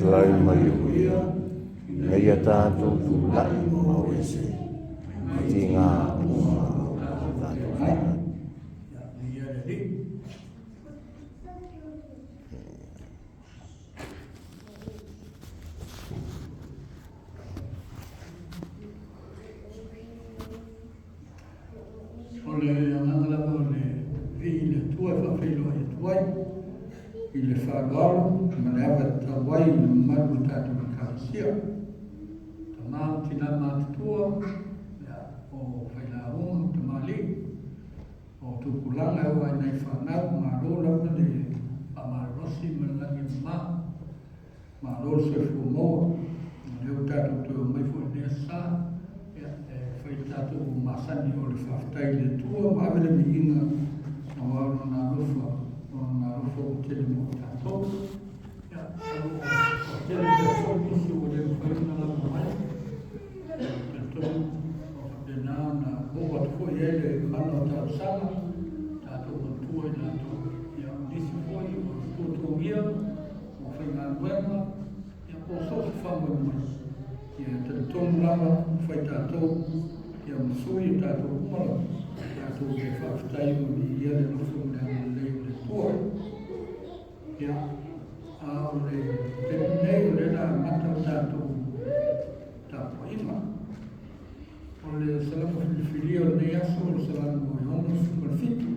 Lai mai uia, ngai a tātou tu lai mau ese, ti ngā uma tātou whai. Il fargalo, ma ne aveva tawai in marmutato in calzia. Tamati la mattua, o fai la tamali, o tu kulanga o ai nei fanau, ma rola ne amarossi me la ma rola se fumo, ne ho dato tu mai fu nessa, fai dato masani o le faftai le tua, ma aveva minha, ma non rofa. Una rufo che le montato ya che le persone si vuole fare una lavoro de nana o foi ele quando tá sala tá todo tuo e nato ya disse foi tudo via o final buena ya posso fazer mais ya todo lava foi tato ya musui tato uma tato que faz taio e ele não foi ya ole terminei ole la matatato tapo ima ole salamu filifili ole yaso ole salamu yono superfitu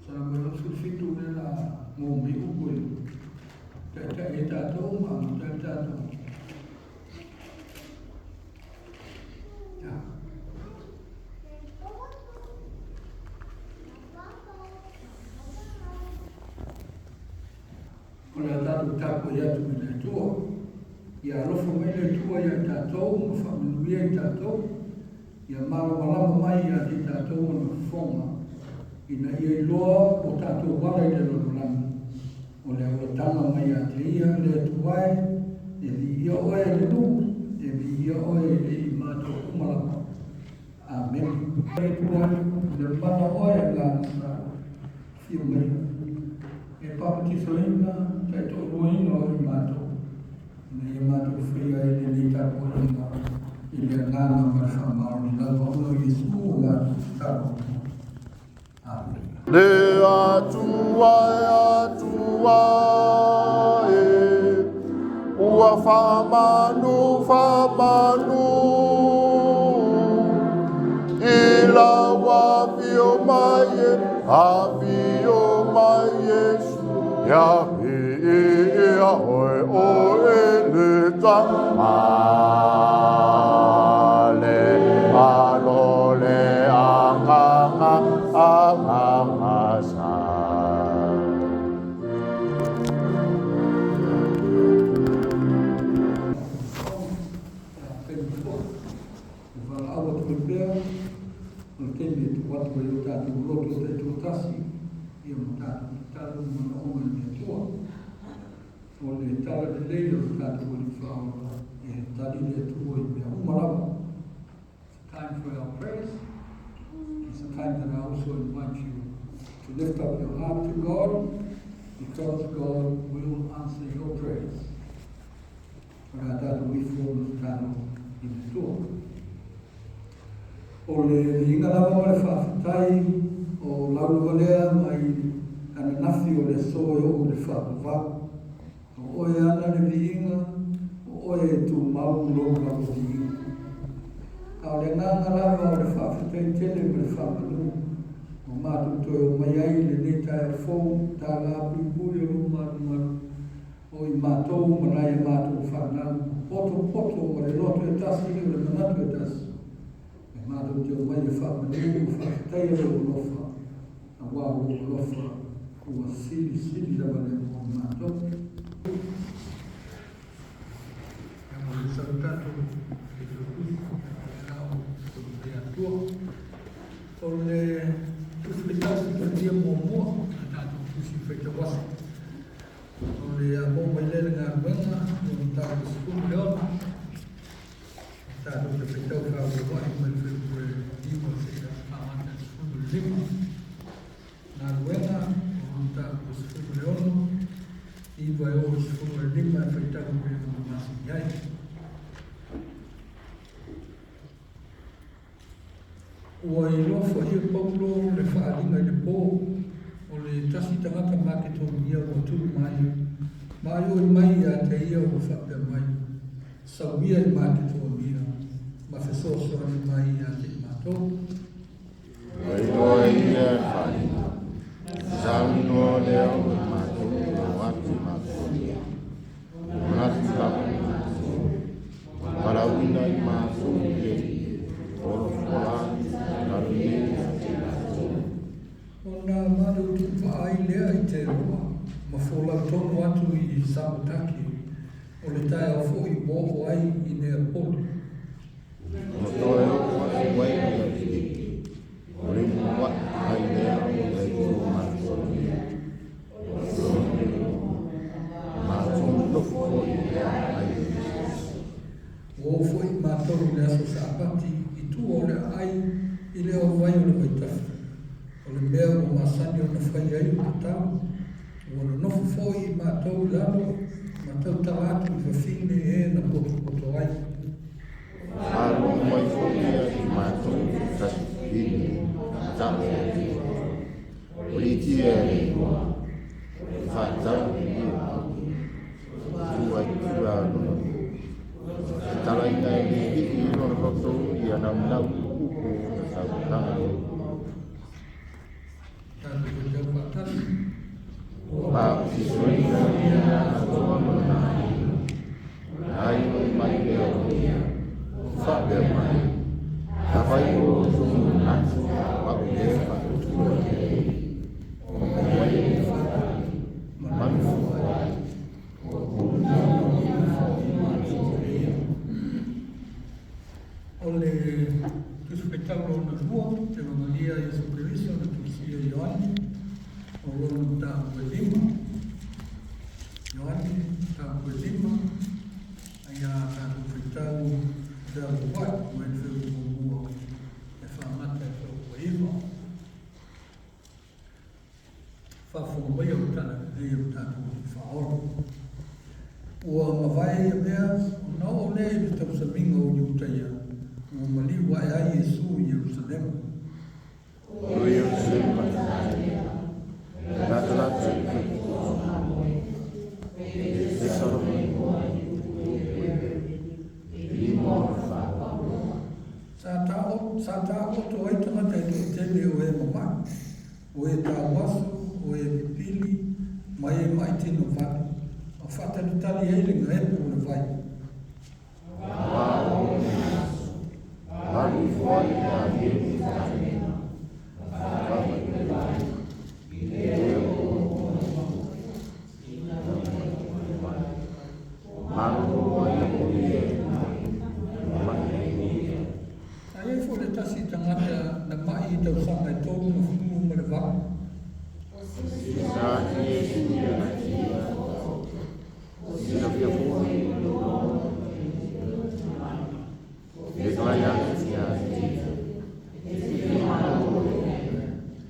salamu yono superfitu ole la mombi ukui tata etato ma tatato tapo ia tu le tua ia rofo mai le tua ia tatou ma whamenuia i tatou ia malama mai ia di tatou na fonga ina ia i loa o tatou wala i le lorolami o le aurotanga mai a te ia le tuai e vi ia oe le nu e vi ia oe le i mātou kumalama amen e tuai le mana oe la fio mai e papati soina tai to ruino o mato ne mato fria e le ta porina il nana ma famar la vono Gesù la sta amen Le atua e ua famanu ila wa pio mai avio mai Yesu ya ia oe le tama le alo le anganga sa Ole tala de leilo tato o whaora e tali le tuo i mea umarawa. It's time for our prayers. It's a time that I also invite you to lift up your heart to God because God will answer your prayers. Ora tato i fuono tato i le tuo. Ole inga lava le whawhitai o lauluvalea mai ana nafi o le soe o le whakawau. Oe ana le viinga, oe tu mau loka o viinga. Ka le nganga lava o le whawhitai tele me le whamanu. O mātu toi o mai ai le neta e fōu, tā la pui o maru. O i mātou manai e mātou whanau. Poto ma le loto e tasi o le manatu e tasi. E Mātou te o mai e whakamanuku, whakataia o lofa, a wā o lofa, kua sili rawa le o mātou. Ia mo le sau tātou, e te ui, e rao, e atua. O le tuwhitau ki tia mua, a tātou kusi whaitawasa. O le a mō mai lere ngā ruenga, o tātou sikuru leona. Tātou te whaitau whāua wai, mai whaikure iwa whita pāmata sikuru lima. Ngā ruenga, o tātou sikuru leona, iwa e o sikuru lima, e whaitau kure o masi iai. Ua I lofa I paulo le whaaringa I le pō, o le tasi tangata make tōru ia o tū mai. Mai o I mai a te ia o whapea mai. Sauia I make tōru ia, ma whesoso I mai a te mātou. Wainoa ia wharinga, saunoa leo o mātou o atu mātou ia. Nati kapu mātou, parawina I mātou ia, oro whorani. O nā maru ki whaai lea I te roa, ma wholau tonu atu I Samotaki, o le tae au fo I mōho ai I nea polu. O toe o wai wai ia ki, o le mua ai lea o le mātou ia. Mātou tofu o I lea ai. O fo I mātou le aso sa apati, I tu o le ai I le o vai o le waitafu. O le mea o masani o na whai ai o katau. O na nofu fo I mātou lalo, mātou tawatu I whawhine e na poto ai. Alo mai fo ia I mātou kasi hini, tāme e o iti e rinua, whātau I ia au, tua I tua no. Tala ina I hiki no na koto I anau uku na sautanga. Tātou te whātatu. Pau I soina ia a toa manai. Ai o mai leo ia, whapea mai. Hawai o tōnu natu, wau e whakatua e. O mai e whakai, manu whai. O nāno I mātua ia. O le tuspetalo na rua, te Maria Iesu Cristo, na tusia Ioane, o rono tāku e lima. Ioane, tāku e lima, ai a tāku whetau te au wai, o e whiu mua e whamata e whiu e iwa. Whawhunga mai au tāna, e au tāku I whaoro. Ua mawai e mea, o nao le I tau sa minga o Iutaia, o mali wai ai Iesu I Jerusalem. O Jerusalem matanai, natalatu I te saroni limo whapapua. Sa tāo to ai tangata I te tele o e mama, o e tā wasu, o e pipili, mai e mai tino vali. A whatari tali eiringa e po le vai. Wao nasu, maru foi a hiri tāmena, whakama I vai, I leo o maru foi o ie mai, Ai e fo le tasi tangata na mai I tau sanga I tōru na fungu ma le vai. sa Iesu ia ia, sina pia foi Eklaya ia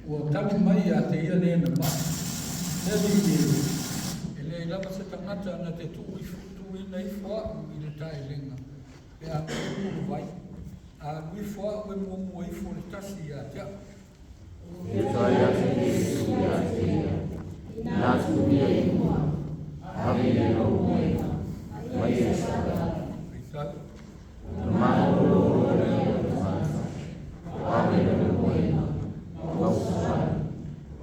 Ua tali mai a te ia le na mai. Neri e le lava se tangata na te tu ina I fua I le tae lenga. Pe a kuru vai. A lui fua ue mua I fua le tasi a tea. Eklaya ia nasu ia inua, hamine no moina, mai e sada, Rikau. mano leo masa, hamine no moina, mausai,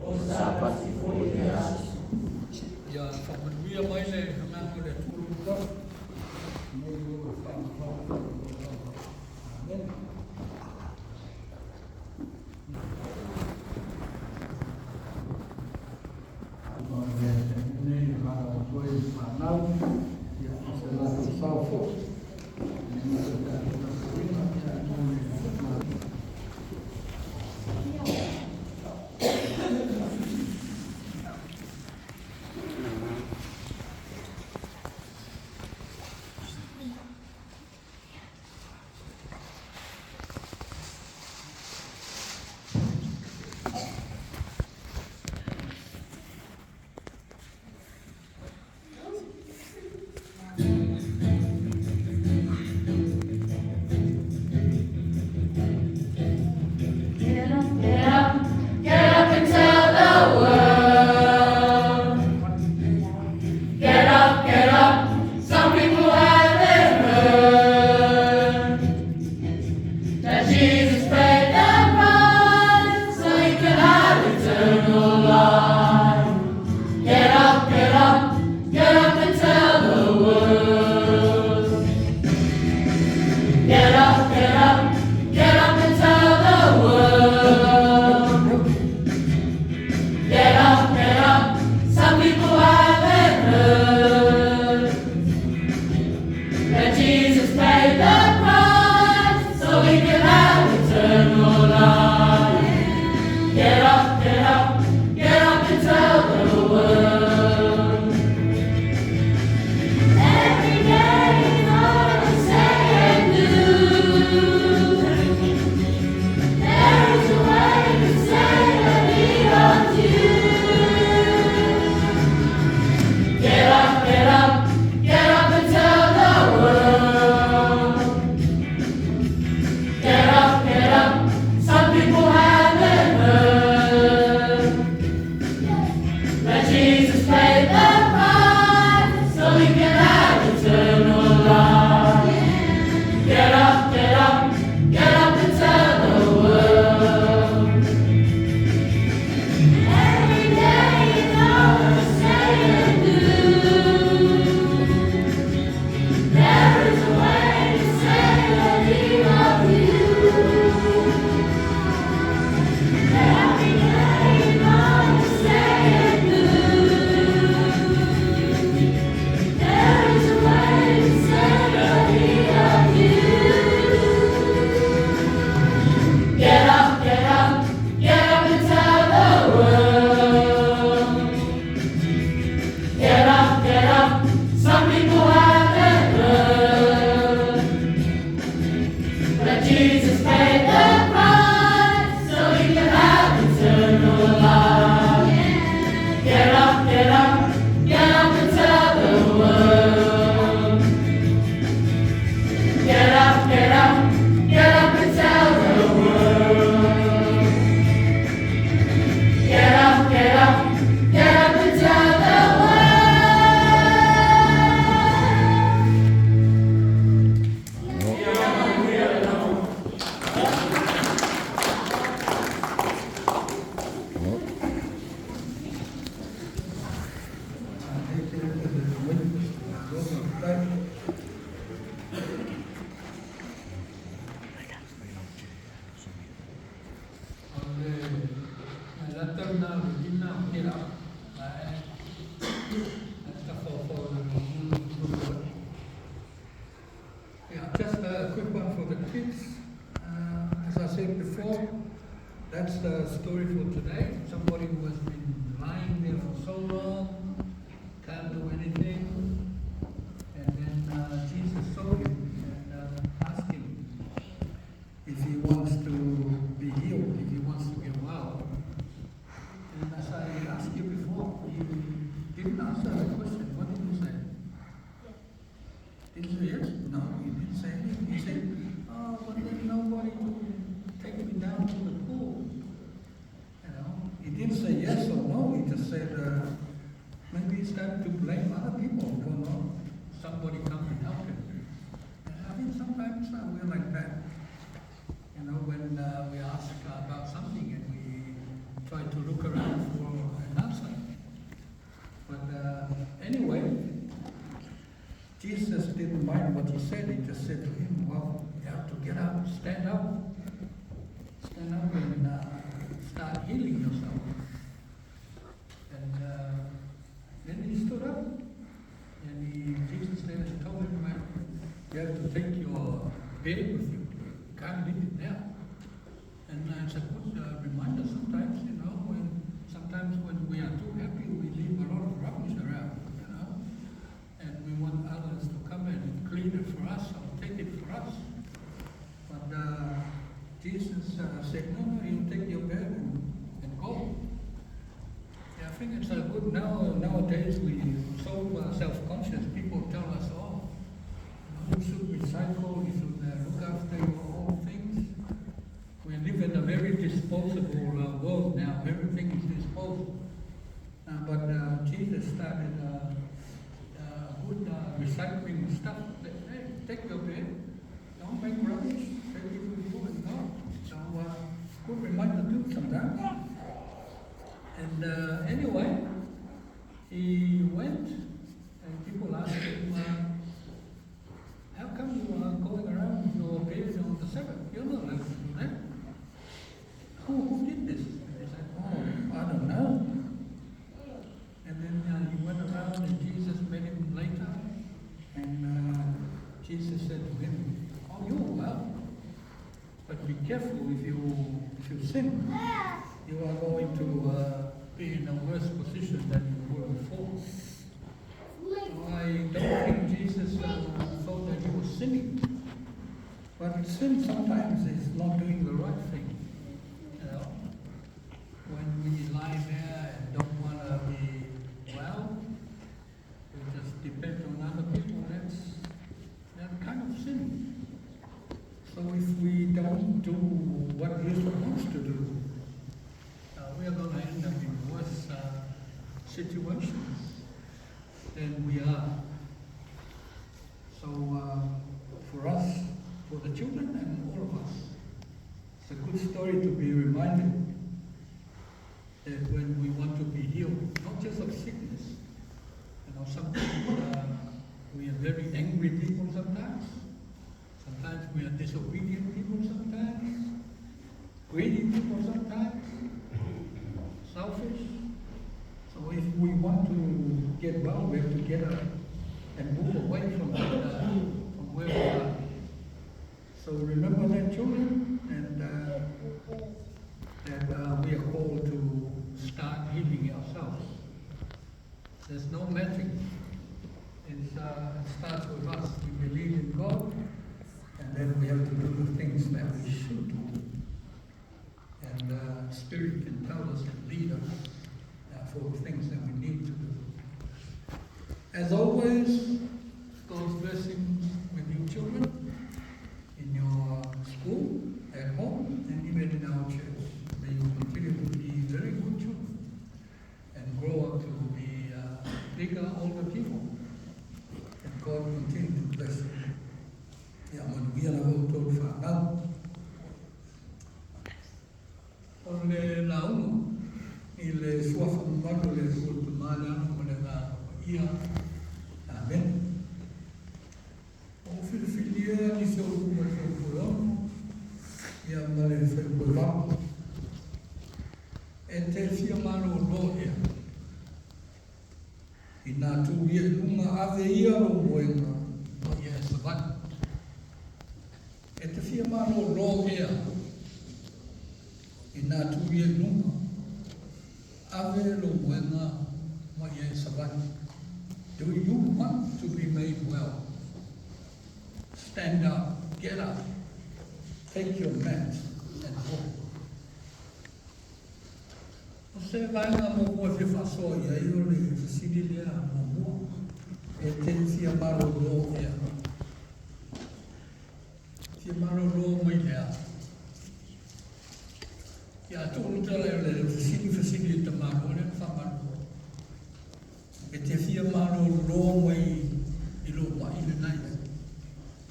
o sapati foi e asu. Ia whamanuia mai le hangango le tūru puta. Nei ua whamahau. Amen. Yeah, just a quick one for the kids. As I said before, that's the story for today. Somebody who has been lying there for so long, can't do anything, and then Jesus saw him and asked him if he wants to be healed, if he wants to get well. And as I asked you before, he didn't answer the question. What did you say? Did you say yes? No, he didn't say anything. He said, oh, but there's nobody to take me down to the pool. You know, he didn't say yes or no. He just said, maybe it's time to blame other people for not somebody come and help him. And I think sometimes we're like that. You know, when we ask about something and we try to look around for an answer. But anyway, Jesus didn't mind what he said. He just said to him, well, you have to get up, stand up and start healing yourself. And then he stood up and Jesus then told him, you have to take your bed with you. You can't leave it there. And it's a good reminder sometimes, you know, sometimes when we are too happy, we leave a lot of rubbish around, you know, and we want others to come and clean it for us or take it for us. But Jesus said, no, you take your bed and go. Yeah, I think it's a good nowadays we're so self-conscious. People tell us, oh, you should recycle, you should look after your own things. We live in a very disposable world now. Everything is disposable. But Jesus started good recycling stuff. Hey, take your bed. Don't make rubbish. Take it with you and go. So good reminder too sometimes. And anyway, he went and people asked him, how come you are going around with your bed on the Sabbath? You're not allowed to do that. Who did this? And they said, oh, I don't know. And then he went around and Jesus met him later. And Jesus said to him, oh, you're well. But be careful if you sin. You are going to be in a worse position than you were before. So I don't think Jesus thought that he was sinning. But sin sometimes is not doing the right thing. When we lie there and don't want to be well, we just depend on other people, that's kind of sin. So if we don't do what we're supposed to do, we are going to end up in worse situations than we are. So for us, for the children and all of us, it's a good story to be reminded that when we want to be healed, not just of sickness, you know, sometimes we are very angry people sometimes. Sometimes we are disobedient people sometimes. Greedy people sometimes. Selfish. So if we want to get well, we have to get up and move away from where we are. So remember that, children, and that we are called to start healing ourselves. There's no magic. It starts with us. We believe in God, and then we have to do the things that we should do. And Spirit can tell us and lead us for the things that we need to do. As always, God's blessings with you children, in your school, at home, and even in our church. May you continue to be very good children and grow up to be bigger, older people. And God continue to bless you. Ja, maar we are all told for now. Ole launo, il suo famiglia le sue mala, ole la ia. Amen. O filia ni so kuma so pulon. Ja, maar le fe pulon. e te fia malo lo e i nā tu ia lunga ave ia lo moenga no ia e savana e te fia malo lo e i nā tu ia lunga ave lo moenga no ia e savana. Do you want to be made well? Stand up, get up, take your mat and walk. Você vai na mão de faço e aí eu lhe decidi ler a mão e tem se amarelo é se amarelo mais é e a tudo que ela lhe decidi tomar olha falar e tem se amarelo mais e lo mais ele não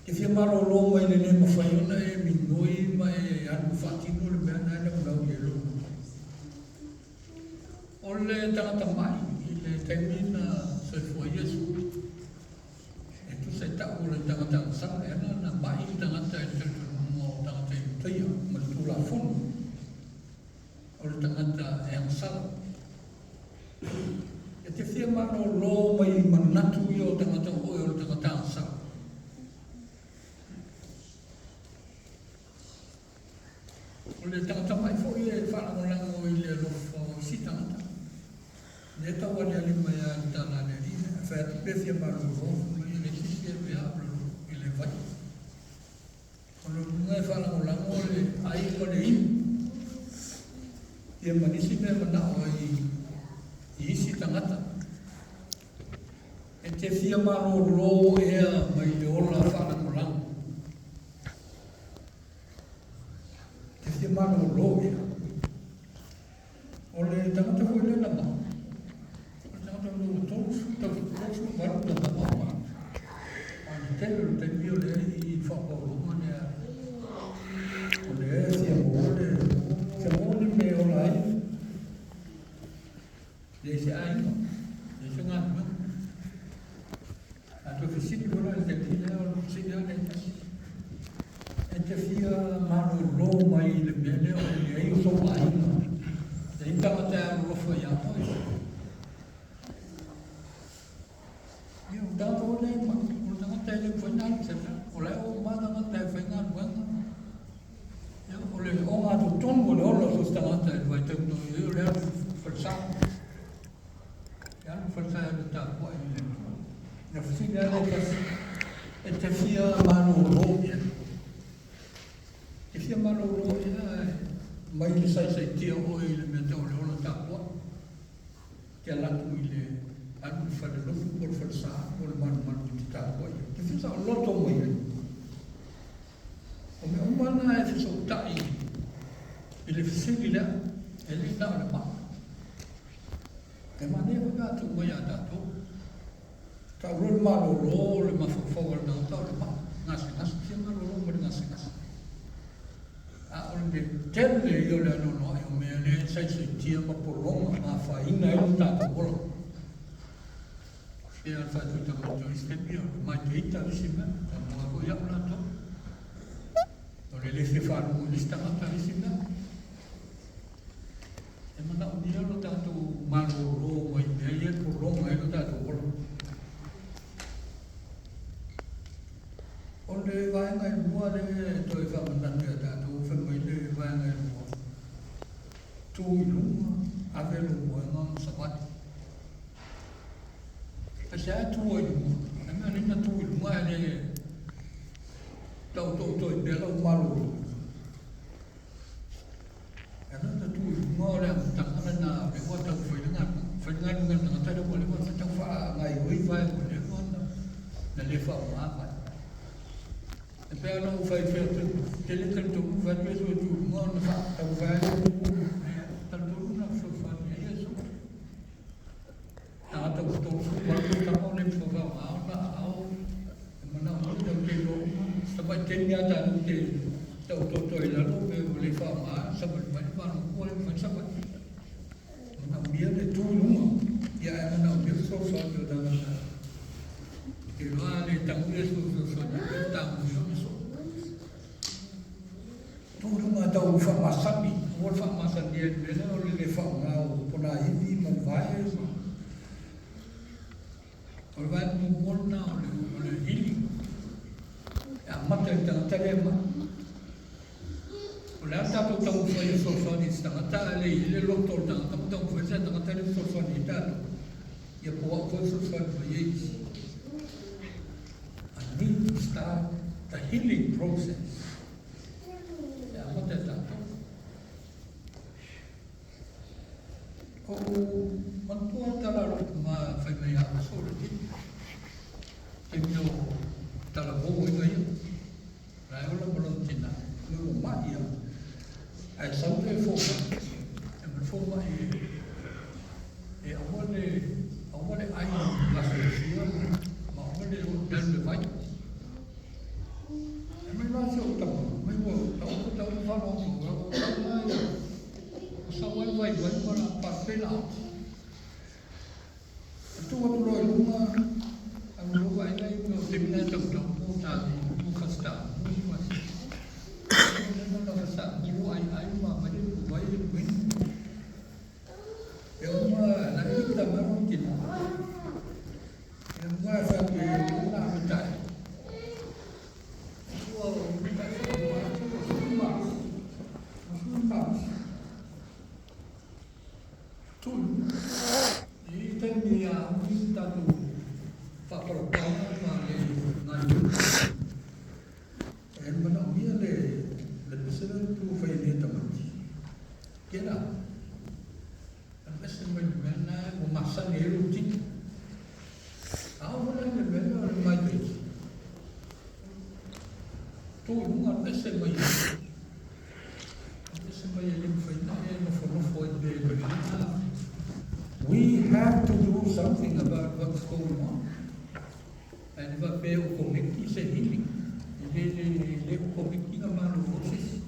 e se amarelo mais ele não faz nada é minoi mas é algo fácil não é nada não é lo Ole tangata mai, ile termina se foi Yesu. E tu se ta ole tangata sang ena na mai tangata te mo tangata tia, ma tu la fon. Ole tangata e sala. E te fia mano lo mai manatu yo tangata o ole tangata sala. Ole tangata mai foi e fala mo lango ile lo fo si tangata. Neta wale ali mai a tala le ri, fa pe fia maru ro, mai le si e pe ablo ile vai. Ono ngai fa la mola mole ai ko le in. Ia manisi me mana o i si tangata. E te fia maru ro e mai le ola fa la mola. Te fia maru ro e. Ole tangata ko le na ma. Todos lugares da mama. Tem violência e foco né. Olha, se amor me online. Deixa aí, deixa nada. A tua oficina de olhar de dia, não sei nada. Entre fia mano Roma e le bene, olha, eu sou ainda. Então até o foi a pois. Tanto oleh mak, tele final saja. Oleh mana tele final mana. Ya oleh orang tu ton boleh orang tu setengah tele. Baca tu, oleh falsaf. Yang falsaf itu tak buat ini. Nafsi dia lepas. Etafia manu rohnya. Etafia manu rohnya. Mai saya tiada oleh mental orang tak buat. Jalan tu ile. Anu fare lo por falsa por man di ta poi che fa un lotto mai come un man è so tai il fisibile e lì da la ma e ma ne va tu mai da tu ta un malo lo ma fa forward da ta ma nasi che ma lo ma nasi a onde tende io le no io me le sai tia ma por Roma ma fa in e ta ta e al fatto che tutto ischembio, ma che ita vicina, ma poi ha plato. Non le si fa un listamato vicina. E ma non io l'ho dato malo Roma, e io per Roma l'ho dato Roma. Onde vai ngai muore, tu fa mandare dato, famiglia vai ngai muore. Tu lunga, avelo muore, non sapete. Saya tua itu, karena ini tua itu mana ni? Tahu dia lau malu. Karena tua itu mana tak ada na, lewat tahu dengan tak ada boleh buat tak faham, ngai wifi boleh buat, dah lepas apa? Tapi kalau wifi tu, telekan tu, wifi tu mana tahu wifi terturun nak sofa ni, ya so. Atau betul kalau kamu ni program awak mana orang yang kilo sebab kenya tak mungkin tahu lalu boleh faham sebab mana boleh sebab mana dia tu rumah ya mana dia sofa tu dalam kilo ada tamu dia sofa tamu dia tu rumah tahu faham sabi orang faham dia boleh faham pona hivi ma vai o vai mo mona o le hili a mata tangata le ma o le ata to tau foi so so ni tangata le loto tangata tau foi sa tangata le so so ni tato ia po ko so so ni I need to start the healing process. Ya mata tato o mantua tala ma fai mai a solo ti e mio tala bo i mai la ola volontina no mai ai sempre forma e me forma e amore ai la soluzione ma amore o del vai e me la so tamo me vo tau fa no Someone vai para papelado. Tu outro luma, a luma ainda não tem nada tão importante, nunca está, nunca está. Não há uma maneira vai bem. É uma na vida marotina. É uma sabe uma metade. E tem a vida do papel na e não ia le pessoa tu vai ler também que era a pessoa vai ver o massaneiro tinha a hora de ver o mais bem tu uma pessoa vai we have to do something about what's going on. And what we are committing is a healing. We are committing a man of process.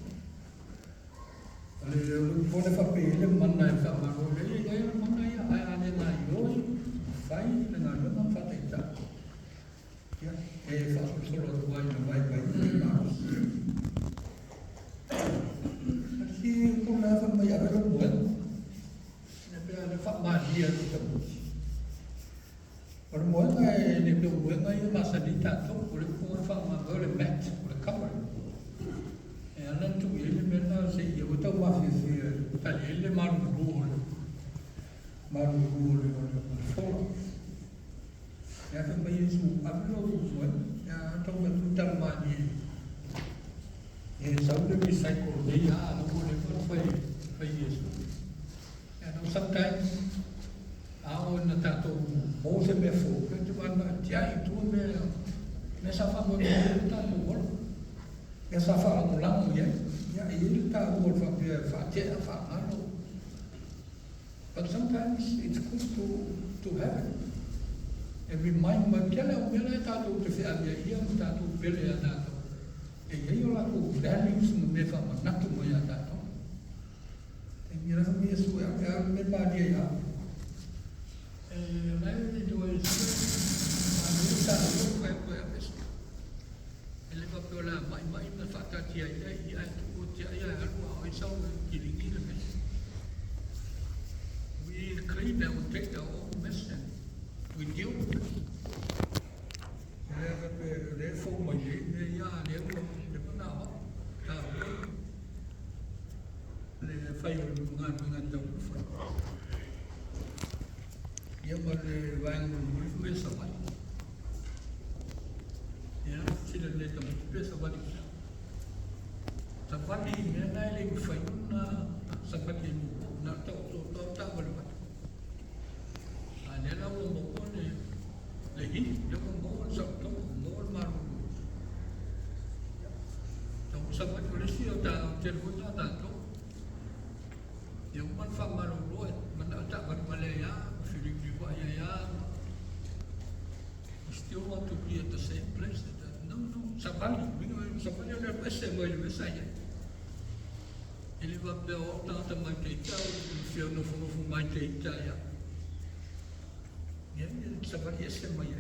Pode fazer mana ka maro le ya mana ya ai na yoi fai na na fateta. Ya e fa solo vai maro. Aqui com a família era bom. Le fa magia tutto. Per moi le più buone io ma salita to le come fa ma le mat le cover. E allora tu le mena se io to ma si tagliele marmuro. Marmuro le foro. E a famiglia su abbiamo buono. Ya to ma tutta mani. E sempre mi sai così non vuole fai isso. Sometimes ao na tato mo se me fo que tu vai na tia tu me sa fa mo ta tu mo me sa fa mo la mo ya ele tá mo fa tia fa no but sometimes it's good to have it and remind me que ela me la ta tu te fa ia mo ta tu pele ya ta e eu lá tu values me fa mo na tu mo ya ta Mira a minha sua, a minha padre lá. Lá ele dois, a minha está no foi a vez. Ele vai pela mais na fatatia e o tia a rua, isso é que liga mesmo. We clean and we take our own mess and we deal with it. Ele foi uma ele já deu não tá le fai o ngan tau foi ia ma le vai no foi sa vai ia se le tau pesa vai sa vai me na le fai na sa vai na tau vai a ne la o mo le hi le mo sa tau mo ma tau sa vai le si o ta te vota ta Yung man fa marunod, man tak malaya, feeling di ba ya. Still want to be at the same place. No, sabali, sabali na pese mo yung mesaya. Ele vai ver o tanto mais que está, o fio no fundo mais que está ya. Ya, sabali esse mais.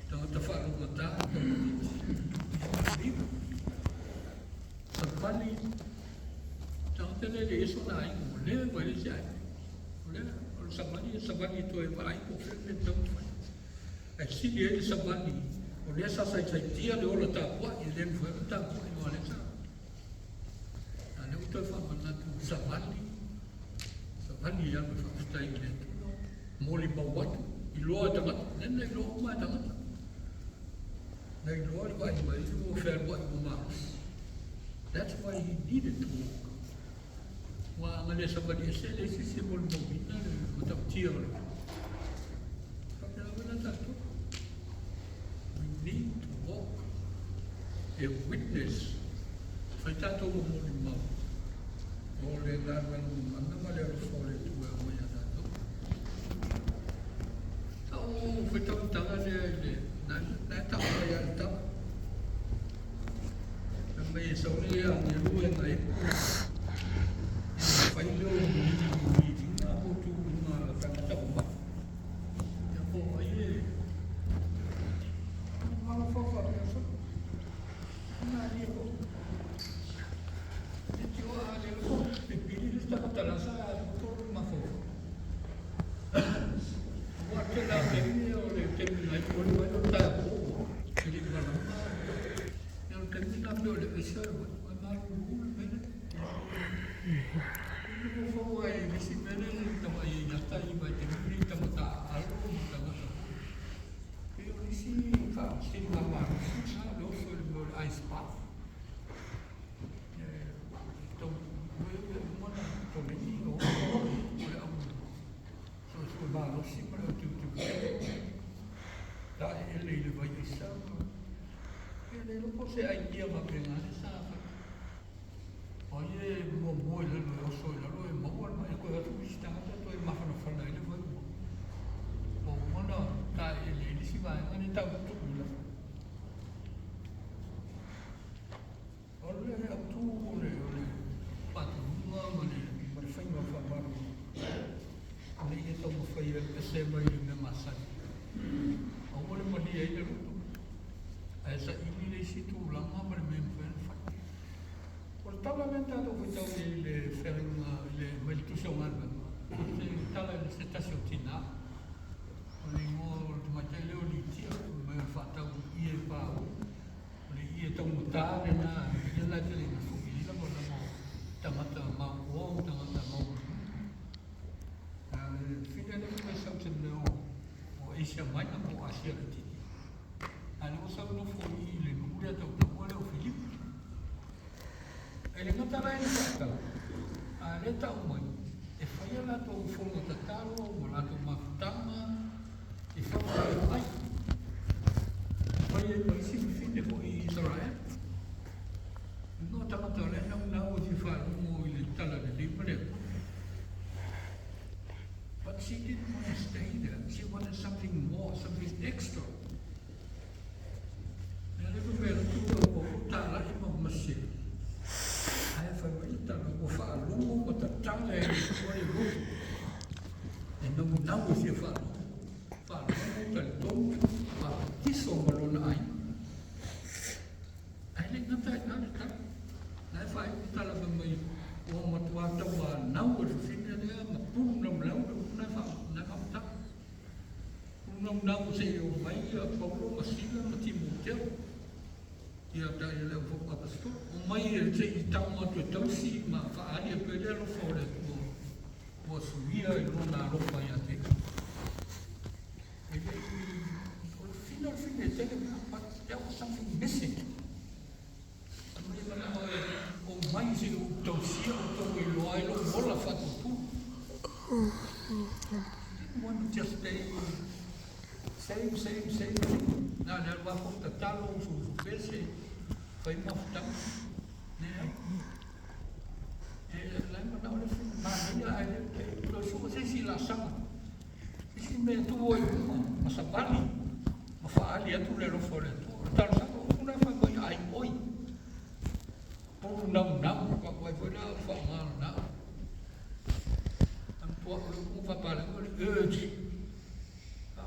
Então tá falando matar, sabali Então, ele isso na mulher vai dizer, o sabani to e vai ko fe tau fai. E sili e sabani, o le sa sai tia le ola tapua, i le mfua tapua i o le sa. A le uto e wha manatu sabani ia me whakastai le tuno, moli mawatu, i loa tangata, nena i loa mai tangata. Nei loa i wai mai, i loa whea wai o maas. That's why he needed to walk. Wa ngale sabani e se le sisi moli mawina, le matau tia le. Kapena wana tato. We need to walk a witness. Fai tato mo moli mau. O le ngāwai mo mana ma le fole tu e o ia tato. Tau fai tau tanga le na tau mai a tau. Na mai sauri a ni rue ngai. Fai leo ni nga ho tu nga tanga tau ma. Ya po ai e. Mala fofa le so. Na ni ho. Talasa todo mafo. Waktu dah ini oleh terminal oleh tak oh, jadi mana? Yang terminal oleh besar, mana dulu mana? Ini mafo ay mesti mana tahu ay nyata iba terminal tahu tak alu tahu tak. Ini mesti kah sini mana? Sini lo sol ice bath. Lo sempre o tu da ele vai deixar ele não pode aí dia uma pena sabe olha mo ele não sou ele não é mo mas eu quero tu está tu é mais não fala ele vai o mano tá ele se vai ele tá tudo lá olha tu olha pato não mas foi uma favor ni ito mo fai el pesema y me masan. Ahora mo ni ay naruto. Esa ini le situ lama mo me fen fai. Por talamente ado foi tau le ferring le meltuso marba. Se tala le estación tina. Oni mo ma tele o li tia me fa tau ie pa. Oni ie tau mutare na ia tele na fugi la mo tamata ma o tamata ma Filha da começou a não o esse mais na boa assim a não sabe não foi ele não podia ter o Felipe ele não estava indo para cá a ele está uma e foi lá do fundo da carro lá do matama e foi lá foi esse filho foi Israel não estava trabalhando não se faz ele está lá de livre. But she didn't want to stay there. She wanted something more, something extra. And everywhere to go, tala ima masih. Ai foi muito tala o falo, o tala é o livro. E não se fala. Fala, o tom, a isso malona ai. Ai não tá nada. Ai foi tala bem o matuata wa não o fim dele, mas pum não não sei o mai a Paulo Masila no Timoteo e a daí ele foi para pastor o mai ele sei tão muito tão sim mas faria perder o fora o subia e não na roupa ia ter ele final but there was something missing o mai se o tão sim o tão ele o bola fato tu didn't want to just stay same. Não, não vai contatar o PC, foi uma futão, né? Lembra na hora de falar, ele trouxe vocês se laçam, esse medo hoje, mas a bali, mas fala é tudo era fora, tal sabe, não é foi ai oi, por não, vai foi lá falar não, então vai para urge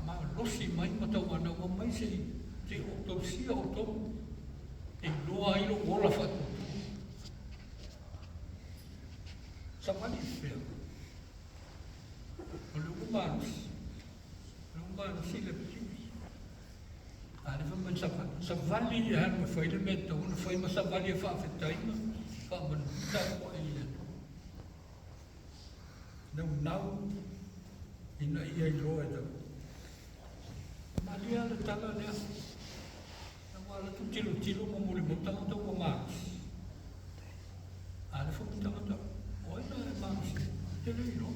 ma losi mai matau ana o mai se te autopsia o to e loa i lo ola fatu sa mani fe le umanos sila ale fa man sa vali ya ma fa ile meta una fa ma sa vali fa fetaina fa man ta ko ile não ina ia roa da malia le tala le na wala tu tilo mo muri mo tanga to ko ma ale fa tanga oi na ma te le no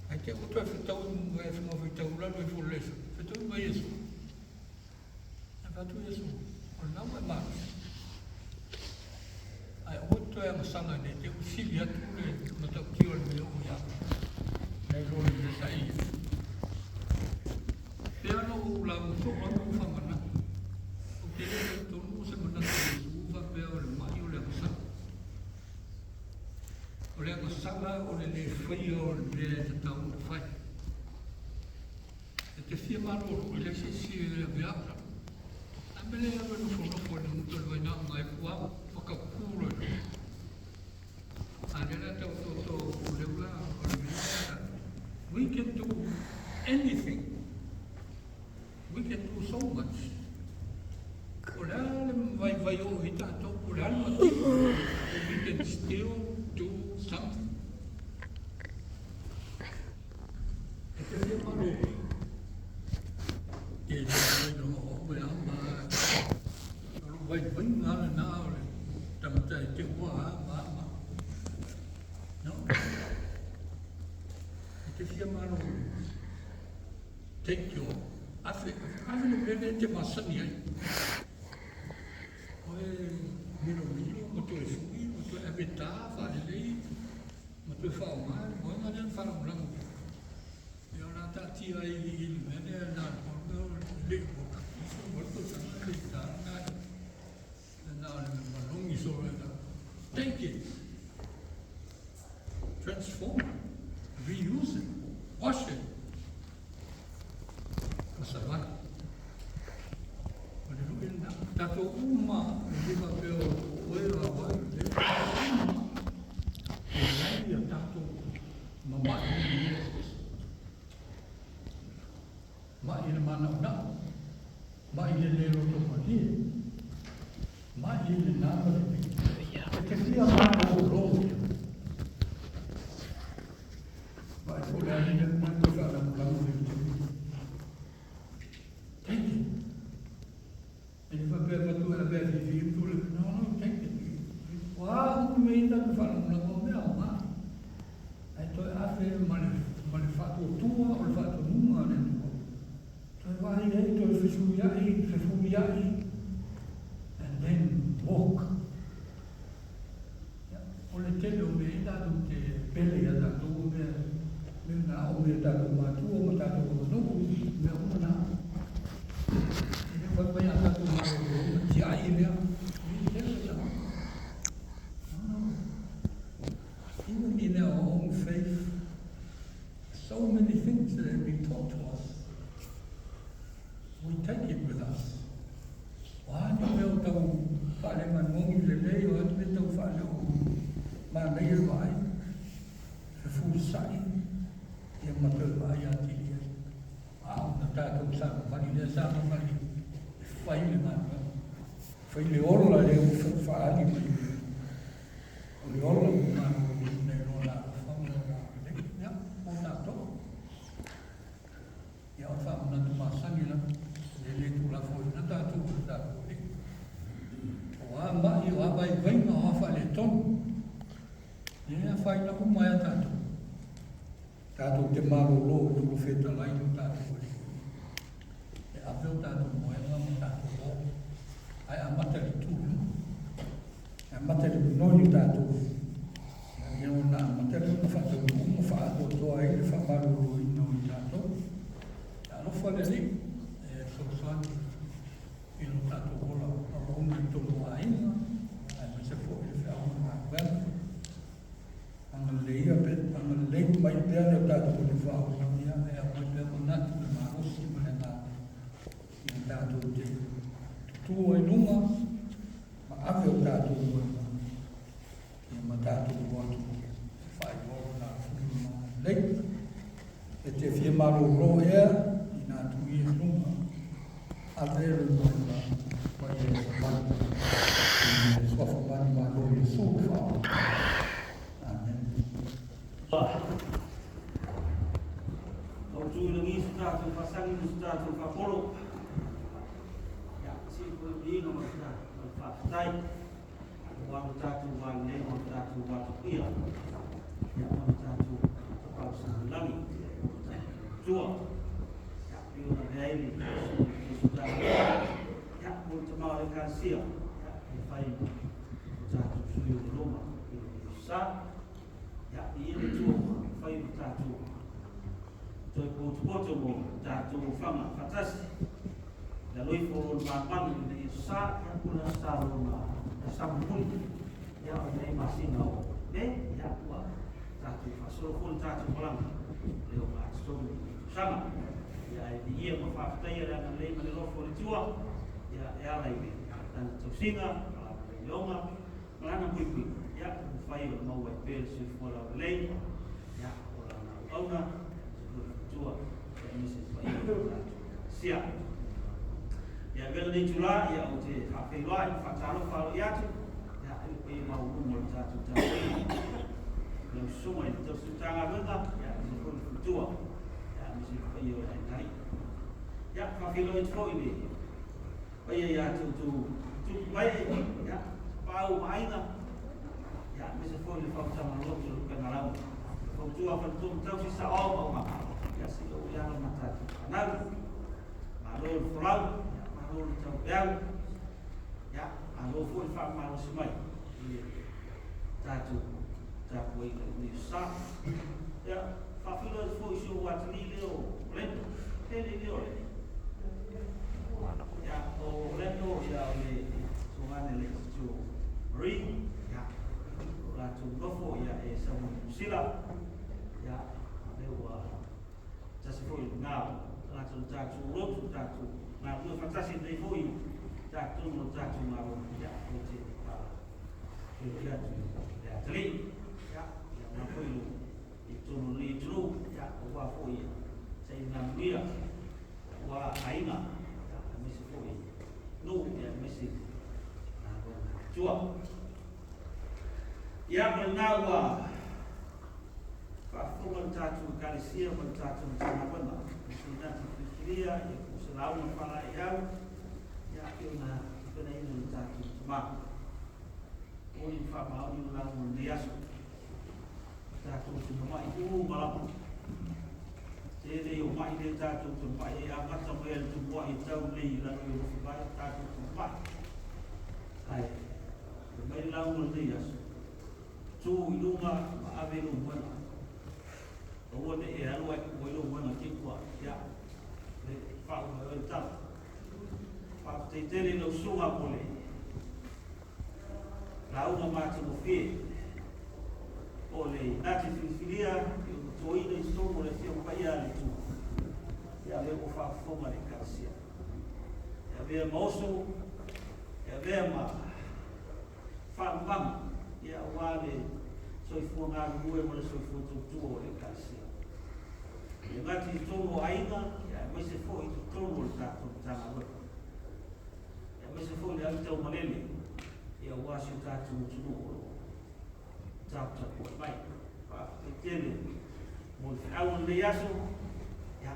ai que o tu fetau mo e fa mo fetau la no fu le fetau mai isso tu Yesu, não é mais. Aí outro é uma sanga de Deus, se via tudo, mas eu quero meu já. É longe de sair. Eu não lá não sou não fama não. O que é todo mundo se manda o papel o mais o leva o leva sala o le foi o de tão faz. Te fia malo, ele se via Abele ya no fo no to lo na mai kwa ka kulo agora to regular we can do anything, we can do so much. Olhar vai ouvir tanto olhar we can still do something. É malo vai na tamata te wa ma não te fia malo take your afe no bebe te masani ai oi miro mo to fui mo to habitar falei mo to fa mal mo na nem fa no lang eu na ta ti ai il mene na mo le mo to sa take it, transform it, reuse it, wash it. Kasabana. Tato uma, lima pelo oira vai, e aí tato mamãe mai mana na, mai le lo to mani, mai le na che sia mano longe vai fuori nel mondo fare un lavoro e fa per tu la bella di tu no quando mi inda fare un lavoro ma e to ha fatto tu o il fatto nulla nel tu vai dentro e rifugiai and then walk. Ole tele o me da tutte pelle ya da tu me na o me da tu ma tu o ma tu o no me o na e fa pa ya da tu ma o ti ai me even in our own faith so many things that have been taught to us we take it with us wa ni me o tau pa le man mo le le o me tau fa le ma nei vai fu sai e ma per vai a ti na ta ko sa ma ni le sa ma ni fai le ma fai le orla le fa ani le orla ma ne no la fa una ya una to ya fa una tu ma sa ni la le tu la fo na ta tu ta wa ma i wa vai na fa le ton ia fai na uma ia tātou te maro lo tuku wheta lai no tātou e aweo tātou moe mo tātou o ai a matari tūru e a matari noni tātou e o nā matari no whatou mo whaato toa e le whamaro lo i no i tātou e alofa le li e sousani i no tātou ola a rohunu i tono a inga ai me se fo i le whiaona a kwena leia pe ang lei mai pe le ta to le fa o ia e a pe pe na tu ma o si ma na i ta to te tu e numa ma ave o ta to e ma ta to o fa o na lei maroro ea i nā tui e tunga. A vere mai mai e samani. I swafa mani maro i sūwha. Amen. Au tūrangi su tātou whasangi su tātou whaporo. Ia, si koe ino ma tātou whawhatai. Wānu tātou wānu nei, wānu tātou wātu ia. Ia, wānu tātou whausangulangi. Tua. Ia, piona reili, su tātou. Ia, mō te maore kāsia. Ia, e whai tātou sui o Roma. Ia, sā. Ia, i ene tua, whai o tātou. Toi poto mo tātou whanga whatasi. Ia loi fōron māpani ni sā, ia kuna sā rona samupuni. Ia o nei masina o. Ne, ia ua tātou whasoro fōron tātou palanga. Leo mā tstomu sama. Ia e di ia ma whakatai ara ngā lei mani lofo ni tua. Ia e ala iwe. Tana tau singa, ala mani leonga. Malana pui. Ia whai o maua e pēr sui fōra o lei. Ia o la nā auna. Tua, ia misi whai o sia. Ia vela nei tula, ia o te hawheiloa, i whataro wharo i atu. Ia e mau umo i tātou tātou. Nau suma i tau sutanga runga, ia misi whai o tua. Ia misi whai o nai. Ia whawheiloa i te whoi me. Whai e ia tu mai, ia pāu maina. Ia misi whoi i whautama lotu ruka ngarau. Whautua whantum tau si sa o mau maka. Ia si o iara matatu whanau. Maro whorau, maro tau beau. Ia, maro fwoi whamaro sumai. Tātu, tāpu e ni sā. Ia, whawhira fwoi sio watani leo rento. Tēne leo rento. Ia, o rento, ia o le tōhane le tō Marine. Ia, o rātou nofo, ia e samu sila. Ia, leo tasi foi ngā rātou tātou rotu tātou ngā rua whatasi nei foi tātou no tātou ngā rotu ia o te ia tali ia ngā foi i tono ni tru ia o wā foi sei ngā muia wā ainga ia misi foi no ia misi ngā rotu tua ia ngā wā Whafunga tātou kāresia, whafunga tātou tāna wana. Isi nātu whiwhiria, ia kusa launa whara i au, ia kio nā pena inu tātou tamā. Ori whamao ni launa ni aso. Tātou tamā i uu malama. Tere o mai le tātou tamā i a mata mai al tumua i tau lei lano i rofu mai tātou tamā. Ai, mai launa ni aso. Tū i lunga ma ave no mwana. O ne e alo e koilo wana ki kua ia le whau mai o tau whau te tere no sunga pole la una mata mo fie o le nati whiwhiria i o toina i stomo le whio paia le tu ia le o whau whonga le kāsia ia vea maoso ia vea ma whau mama ia wale soifua ngā rue mo le soifua tūtua o le kāsia e ngati tono ainga, ia mai se fo i tono le tātou tanga waka. Ia mai se fo i le amitau malele, ia wasi o tātou tunu o tātou o mai. Wha e tene, mo le whiauna le aso, ia.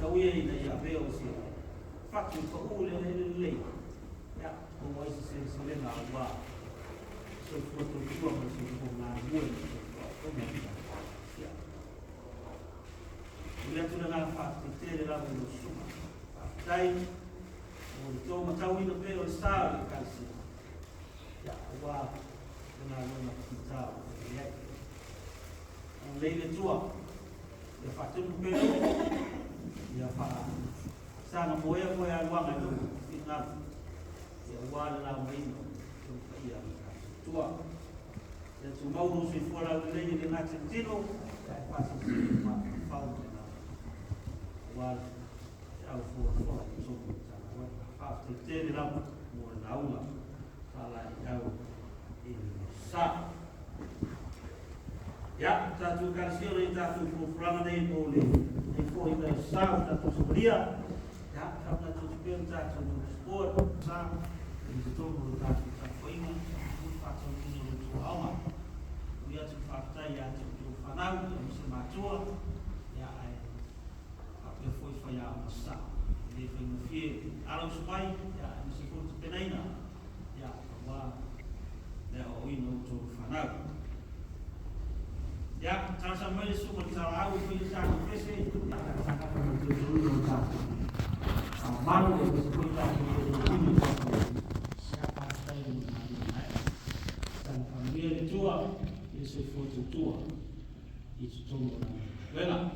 Tau ia ina ia veo si whatu i wha ule le lei. Ia, o mai se lena a wā. So i fua tō mo se fo ngā mue, o mea. Ia tuna ngā whāti tere rawa i o suma. Whātai, o le tō matau ina pēo le stāo i kāsi. Ia, o wā, ngā wana ki tāo, e iai. O leile tua, ia whātunu pēo, ia whā, sāna moea koe a wanga i o i ngā. Ia wā le rā maino, ia tua. Ia tu mauru sui fuara le leile le ngā tino, ia whāti si whāti. Wal au fo so fa te tere la mo na aula fala au in sa Ya, tātou karisio le tātou pōwhuranga nei o le fōi mai sāu tātou sabaria. Ya, kapna tātou pēr tātou sport, sāu, i te tōru o tātou tāwhainga, tātou whātau tino o tō auma. Ui atu whātai atu tō whanau, i misa mātua, ya ai, kapia fōi whai a ma sāu. Le whai mo fie, arau supai, ya, i misa fōi penaina, ya, wā, le o ino tō whanau. Ya, tasa mai sumo tara au foi sa pese, ya tasa ka mo tulu no ta. Malu e ko ta ko ni ta ko. Ya pa sai ni ai. San familia de tua, isso foi tua. Isso tudo na. Vela.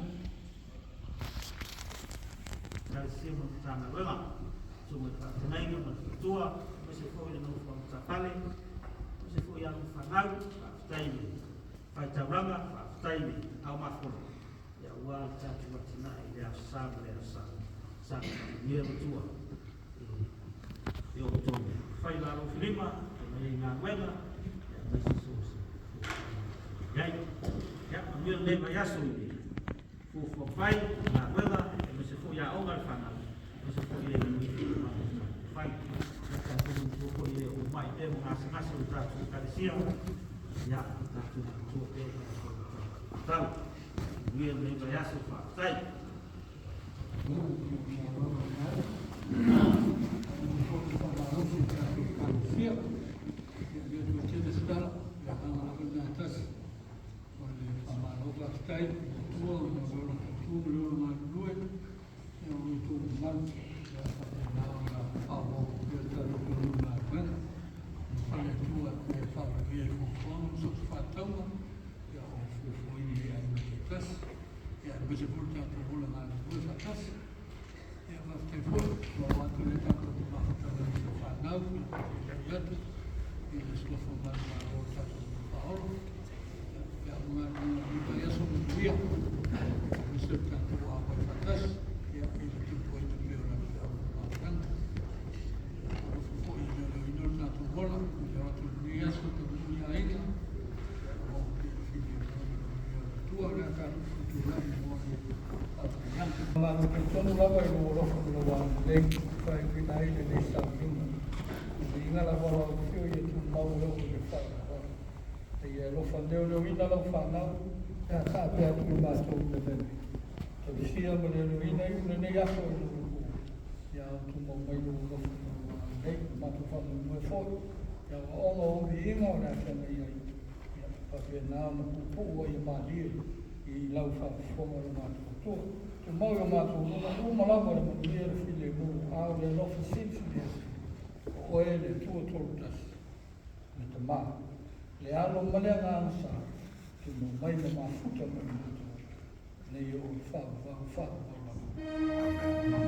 Já se mo ta na vela. Sumo ta nai no tua, isso foi no ta pale. Isso foi a fanal, tai pai tauranga, taimi, au mafolo. Ya ua tatu watina i lea sabu lea sabu. Sabu, mea matua. E o tōne. Whai laro whilima, e mei ngā wena, e mei si sōsi. Iai, ya, a mea lewa yaso i ni. Fōwha whai, ngā wena, e mei se fō ia aunga i whana. Mei se fō ia i ni whai. Ka tōne tōko i o mai te mo ngāsa o tātu karesia. Ya, tātu tōte tau, wia nei vai aso whātai. Você volta para o lugar depois a casa, e a você for, o outro ele está com uma foto de fanal, e eles estão formando uma outra do Paulo, e a uma ideia sobre o dia, você está com a água para casa, e a ele tipo de meu na vida uma planta, foi ele não está com bola, e a outra dia só com a ainda, o filho tua na casa ma no ke tonu lava i o rofo no wa le fai ki nei le sa vinga i nga la wala o fio i tu mau lo ke fa e e lo fa leo leo ina lo fa na e ka pe atu ma so me bene to di sia mo leo ina i ne ya so ya tu mo mai lo lo nei ma tu fa mo fo ya o lo vi inga na ka nei ya pa ke na mo pu i ma di i lau fa fo mo ma tu o mau o mātou o malama le manuia le while mo au le lofa sinfine o e le tua tolu tasi me te mā le alo malea ngā nasa tu mo mai le mafuta mai nei o whau